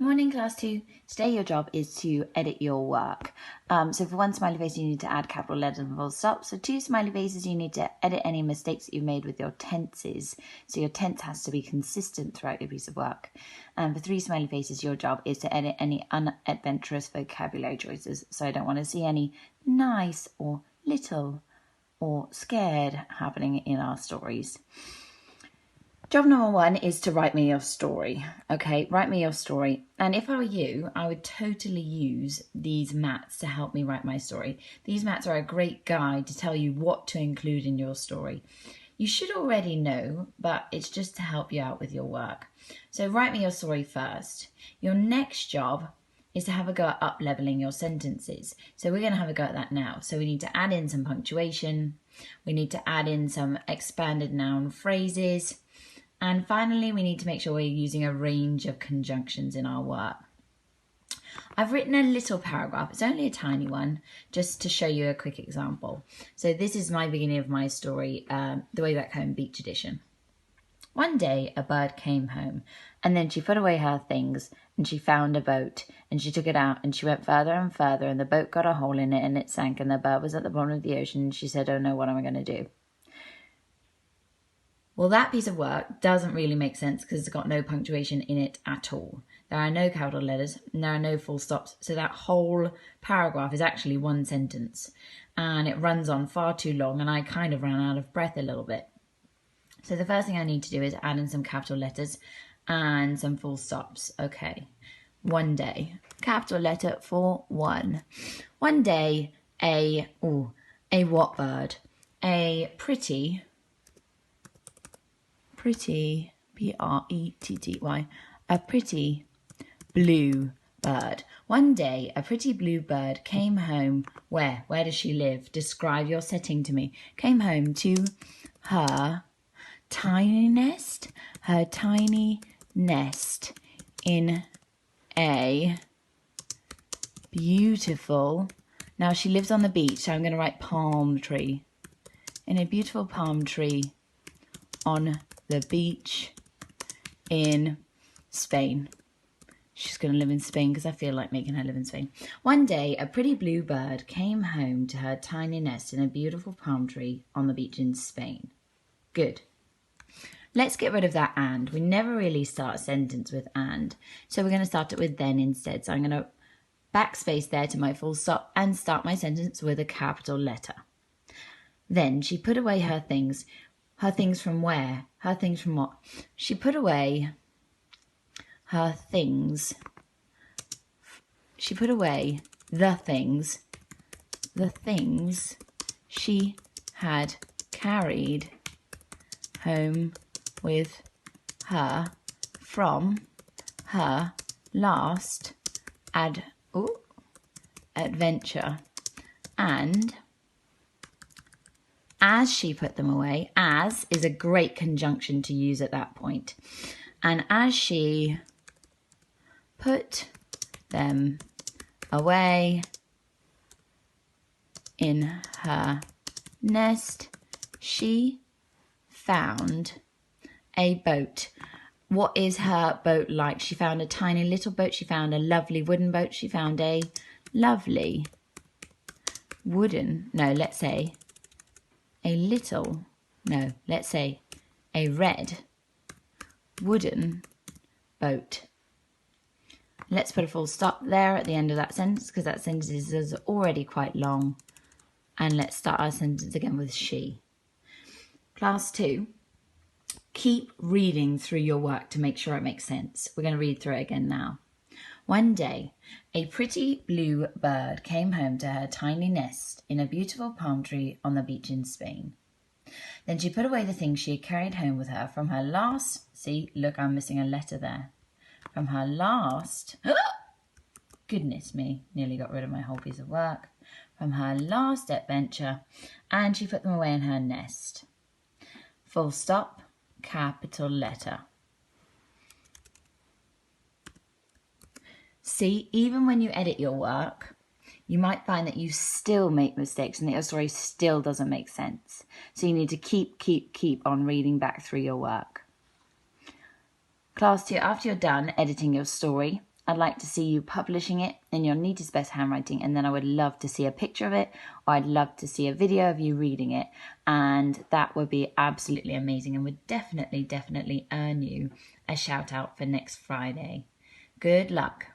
Morning, class 2. Today your job is to edit your work. So for one smiley face, you need to add capital letters and full stops. For two smiley faces, you need to edit any mistakes that you've made with your tenses. So your tense has to be consistent throughout your piece of work. And for three smiley faces, your job is to edit any unadventurous vocabulary choices. So I don't want to see any nice or little or scared happening in our stories. Job number 1 is to write me your story. Okay, write me your story. And if I were you, I would totally use these mats to help me write my story. These mats are a great guide to tell you what to include in your story. You should already know, but it's just to help you out with your work. So write me your story first. Your next job is to have a go at up-leveling your sentences. So we're going to have a go at that now. So we need to add in some punctuation. We need to add in some expanded noun phrases. And finally, we need to make sure we're using a range of conjunctions in our work. I've written a little paragraph, it's only a tiny one, just to show you a quick example. So this is my beginning of my story, The Way Back Home Beach Edition. One day a bird came home, and then she put away her things and she found a boat and she took it out and she went further and further and the boat got a hole in it and it sank and the bird was at the bottom of the ocean and she said, "Oh no, what am I going to do?" Well, that piece of work doesn't really make sense because it's got no punctuation in it at all. There are no capital letters and there are no full stops. So that whole paragraph is actually one sentence and it runs on far too long and I kind of ran out of breath a little bit. So the first thing I need to do is add in some capital letters and some full stops. Okay, one day, capital letter for one. One day, a what bird? A pretty, P-R-E-T-T-Y, a pretty blue bird. One day, a pretty blue bird came home. Where? Where does she live? Describe your setting to me. Came home to her tiny nest. Her tiny nest in a beautiful... Now, she lives on the beach, so I'm going to write palm tree. In a beautiful palm tree on the beach in Spain. She's going to live in Spain because I feel like making her live in Spain. One day, a pretty blue bird came home to her tiny nest in a beautiful palm tree on the beach in Spain. Good. Let's get rid of that and. We never really start a sentence with and. So we're going to start it with then instead. So I'm going to backspace there to my full stop and start my sentence with a capital letter. Then she put away her things. Her things from where? Her things from what? She put away her things. She put away the things she had carried home with her from her last adventure. And as she put them away, as is a great conjunction to use at that point. And as she put them away in her nest, she found a boat. What is her boat like? She found a tiny little boat. She found a lovely wooden boat. She found a lovely let's say a red wooden boat. Let's put a full stop there at the end of that sentence because that sentence is already quite long. And let's start our sentence again with she. Class 2, keep reading through your work to make sure it makes sense. We're going to read through it again now. One day, a pretty blue bird came home to her tiny nest in a beautiful palm tree on the beach in Spain. Then she put away the things she had carried home with her from her last... See, look, I'm missing a letter there. From her last... Goodness me, nearly got rid of my whole piece of work. From her last adventure, and she put them away in her nest. Full stop, capital letter. See, even when you edit your work, you might find that you still make mistakes and that your story still doesn't make sense. So you need to keep on reading back through your work. Class 2, after you're done editing your story, I'd like to see you publishing it in your neatest best handwriting, and then I would love to see a picture of it, or I'd love to see a video of you reading it, and that would be absolutely amazing and would definitely earn you a shout out for next Friday. Good luck.